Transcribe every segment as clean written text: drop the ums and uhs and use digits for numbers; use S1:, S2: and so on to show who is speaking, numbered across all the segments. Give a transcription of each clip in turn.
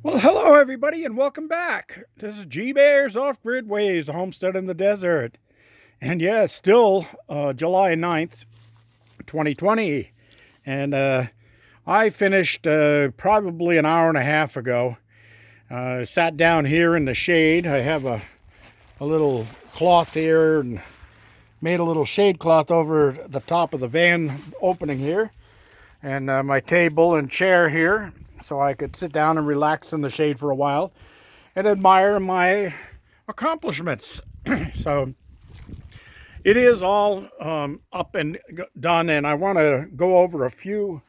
S1: Well, hello everybody, and welcome back. This is G Bear's Off-Grid Ways, a homestead in the desert. And yeah, it's still July 9th, 2020. And I finished probably an hour and a half ago. Sat down here in the shade. I have a little cloth here and made a little shade cloth over the top of the van opening here. And my table and chair here, so I could sit down and relax in the shade for a while and admire my accomplishments. So it is all up and done, and I want to go over a few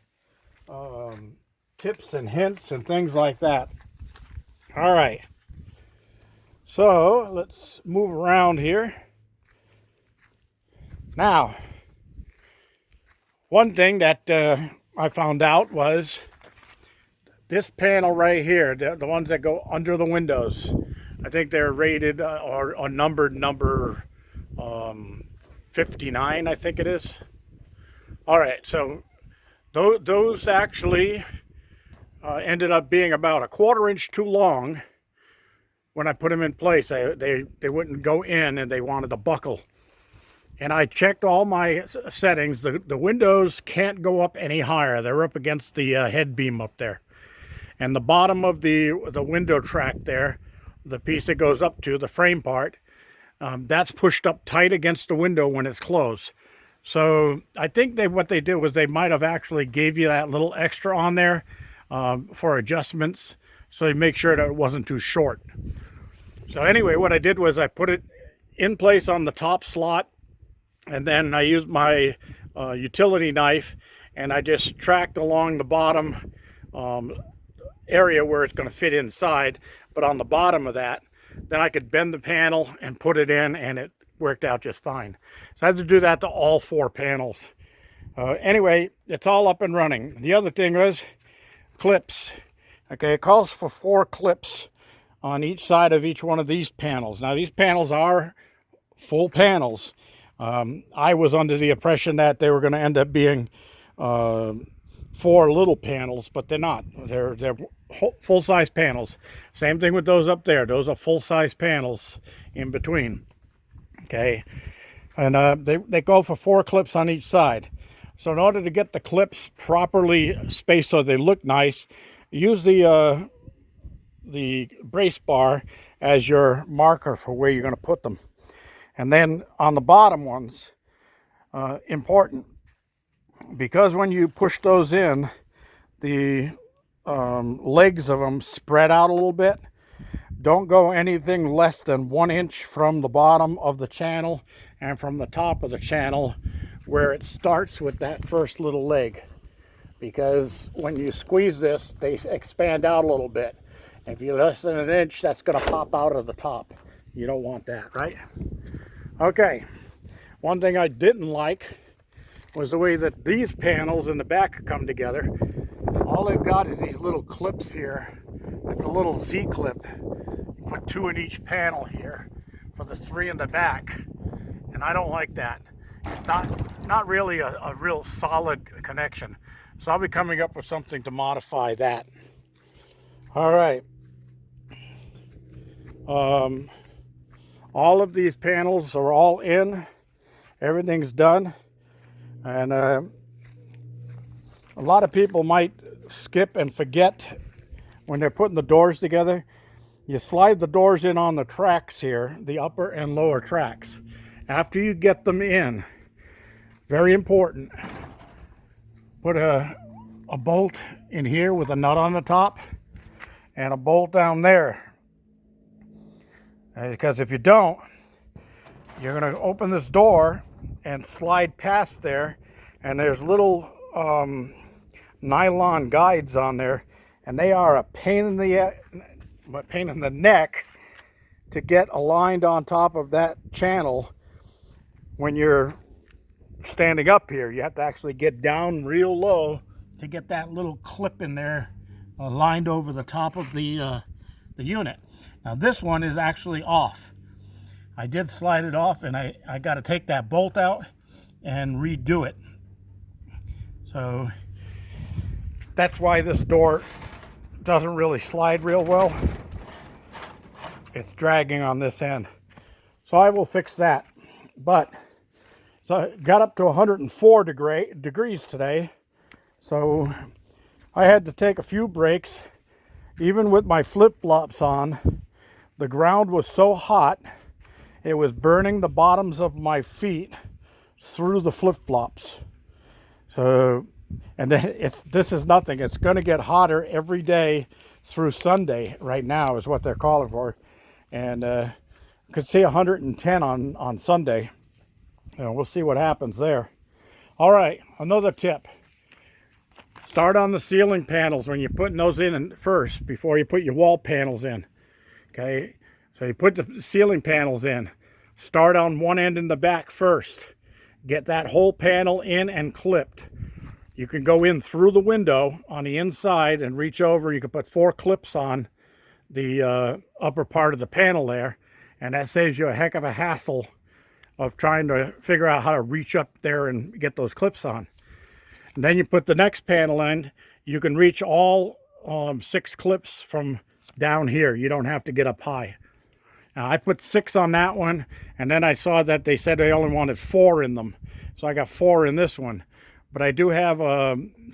S1: tips and hints and things like that. All right, so let's move around here. Now, one thing that I found out was this panel right here, the ones that go under the windows. I think they're rated or numbered number 59, I think it is. All right, so those actually ended up being about a 1/4 inch too long when I put them in place. They wouldn't go in, and they wanted to buckle. And I checked all my settings. The windows can't go up any higher. They're up against the head beam up there. And the bottom of the window track there, the piece that goes up to the frame part, that's pushed up tight against the window when it's closed. So I think what they did was they might have actually gave you that little extra on there for adjustments, so you make sure that it wasn't too short. So anyway, what I did was I put it in place on the top slot, and then I used my utility knife, and I just tracked along the bottom area where it's going to fit inside, but on the bottom of that, then I could bend the panel and put it in, and it worked out just fine. So I had to do that to all 4 panels. Anyway, it's all up and running. The other thing was clips. Okay, it calls for 4 clips on each side of each one of these panels. Now, these panels are full panels. I was under the impression that they were going to end up being 4 little panels, but they're not. They're full-size panels. Same thing with those up there. Those are full-size panels in between. Okay, and they go for 4 clips on each side. So in order to get the clips properly spaced so they look nice, use the brace bar as your marker for where you're going to put them. And then on the bottom ones, important, because when you push those in, the legs of them spread out a little bit. Don't go anything less than 1 inch from the bottom of the channel and from the top of the channel where it starts with that first little leg. Because when you squeeze this, they expand out a little bit. If you're less than 1 inch, that's going to pop out of the top. You don't want that, right? Okay, one thing I didn't like was the way that these panels in the back come together. All they've got is these little clips here. It's a little Z clip. You put 2 in each panel here for the 3 in the back, and I don't like that. It's not really a real solid connection. So I'll be coming up with something to modify that. All right. All of these panels are all in. Everything's done. And a lot of people might skip and forget when they're putting the doors together. You slide the doors in on the tracks here, the upper and lower tracks. After you get them in, very important, put a bolt in here with a nut on the top and a bolt down there. Because if you don't, you're going to open this door and slide past there, and there's little nylon guides on there, and they are a pain in the neck to get aligned on top of that channel. When you're standing up here, you have to actually get down real low to get that little clip in there lined over the top of the unit. Now this one is actually off. I did slide it off, and I got to take that bolt out and redo it. So that's why this door doesn't really slide real well. It's dragging on this end. So I will fix that. But so I got up to 104 degrees today. So I had to take a few breaks. Even with my flip-flops on, the ground was so hot, it was burning the bottoms of my feet through the flip-flops. So, and then this is nothing. It's going to get hotter every day through Sunday right now is what they're calling for. And you could see 110 on Sunday. We'll see what happens there. All right, another tip. Start on the ceiling panels when you're putting those in first before you put your wall panels in. Okay, so you put the ceiling panels in. Start on one end in the back first. Get that whole panel in and clipped. You can go in through the window on the inside and reach over. You can put 4 clips on the upper part of the panel there, and that saves you a heck of a hassle of trying to figure out how to reach up there and get those clips on. And then you put the next panel in. You can reach all 6 clips from down here. You don't have to get up high. Now, I put 6 on that one, and then I saw that they said they only wanted 4 in them. So I got 4 in this one. But I do have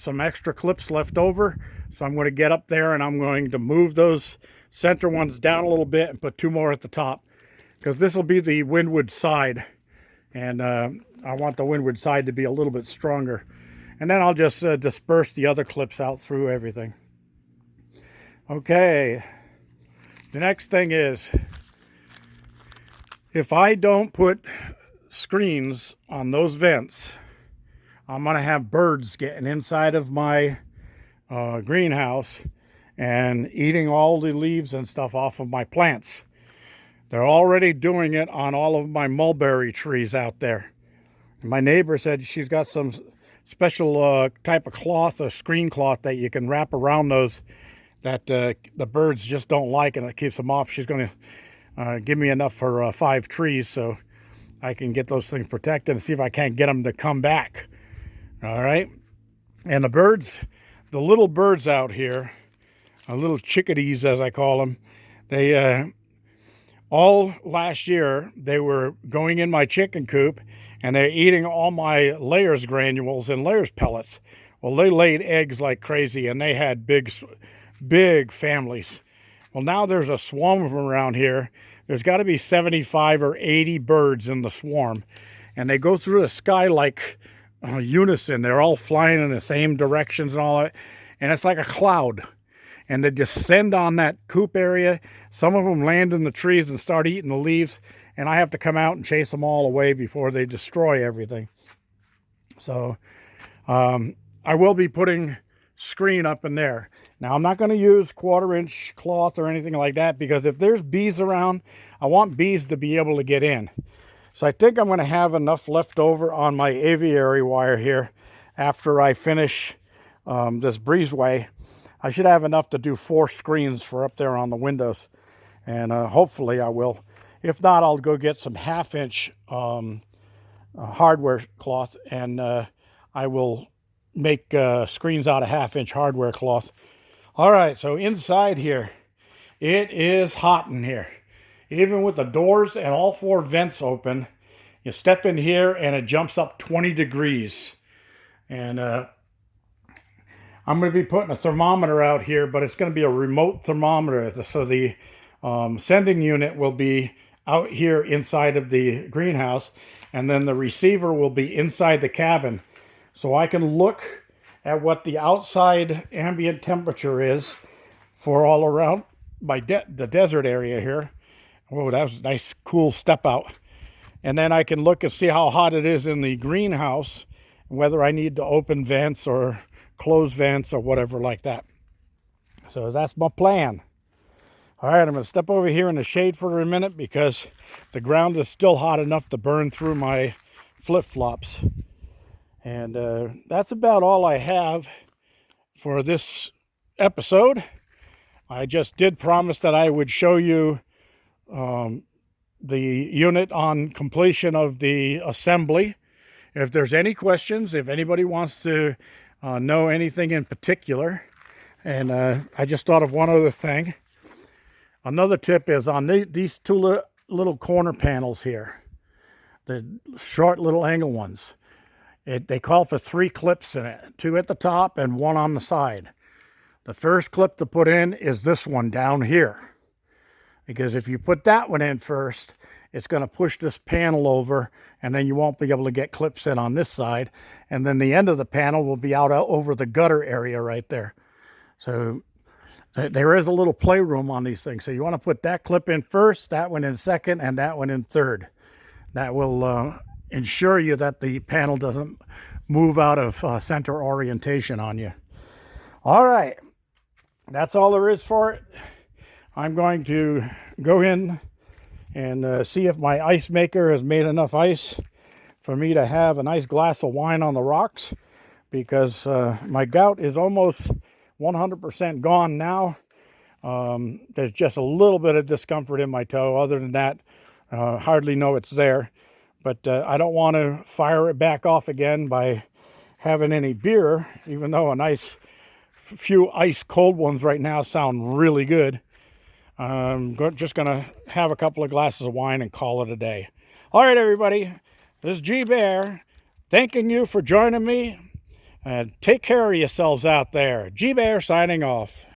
S1: some extra clips left over, so I'm going to get up there and I'm going to move those center ones down a little bit and put 2 more at the top, because this will be the windward side, and I want the windward side to be a little bit stronger. And then I'll just disperse the other clips out through everything. Okay, the next thing is, if I don't put screens on those vents, I'm going to have birds getting inside of my greenhouse and eating all the leaves and stuff off of my plants. They're already doing it on all of my mulberry trees out there. My neighbor said she's got some special type of cloth, a screen cloth that you can wrap around those that the birds just don't like, and it keeps them off. She's going to give me enough for 5 trees so I can get those things protected and see if I can't get them to come back. All right. And the birds, the little birds out here, little chickadees as I call them, they all last year they were going in my chicken coop and they're eating all my layers granules and layers pellets. Well, they laid eggs like crazy and they had big families. Well, now there's a swarm of them around here. There's got to be 75 or 80 birds in the swarm, and they go through the sky like unison. They're all flying in the same directions and all that, and it's like a cloud. And they descend on that coop area. Some of them land in the trees and start eating the leaves, and I have to come out and chase them all away before they destroy everything. So I will be putting screen up in there. Now, I'm not going to use 1/4-inch cloth or anything like that, because if there's bees around, I want bees to be able to get in. So I think I'm going to have enough left over on my aviary wire here after I finish this breezeway. I should have enough to do 4 screens for up there on the windows, and hopefully I will. If not, I'll go get some 1/2-inch hardware cloth, and I will make screens out of 1/2-inch hardware cloth. All right, so inside here, it is hot in here. Even with the doors and all 4 vents open, you step in here and it jumps up 20 degrees. And I'm going to be putting a thermometer out here, but it's going to be a remote thermometer. So the sending unit will be out here inside of the greenhouse, and then the receiver will be inside the cabin. So I can look at what the outside ambient temperature is for all around my the desert area here. Oh, that was a nice, cool step out. And then I can look and see how hot it is in the greenhouse, whether I need to open vents or close vents or whatever like that. So that's my plan. All right, I'm going to step over here in the shade for a minute because the ground is still hot enough to burn through my flip-flops. And that's about all I have for this episode. I just did promise that I would show you the unit on completion of the assembly. If there's any questions, if anybody wants to know anything in particular, And I just thought of one other thing. Another tip is on these two little corner panels here, the short little angle ones. They call for 3 clips in it, 2 at the top and 1 on the side. The first clip to put in is this one down here, because if you put that one in first, it's going to push this panel over, and then you won't be able to get clips in on this side, and then the end of the panel will be out over the gutter area right there. So there is a little playroom on these things. So you want to put that clip in first, that one in second, and that one in third. That will ensure you that the panel doesn't move out of center orientation on you. All right, that's all there is for it. I'm going to go in and see if my ice maker has made enough ice for me to have a nice glass of wine on the rocks, because my gout is almost 100% gone now. There's just a little bit of discomfort in my toe. Other than that, hardly know it's there. But I don't want to fire it back off again by having any beer, even though a nice few ice cold ones right now sound really good. I'm just going to have a couple of glasses of wine and call it a day. All right, everybody. This is G Bear thanking you for joining me. And take care of yourselves out there. G Bear signing off.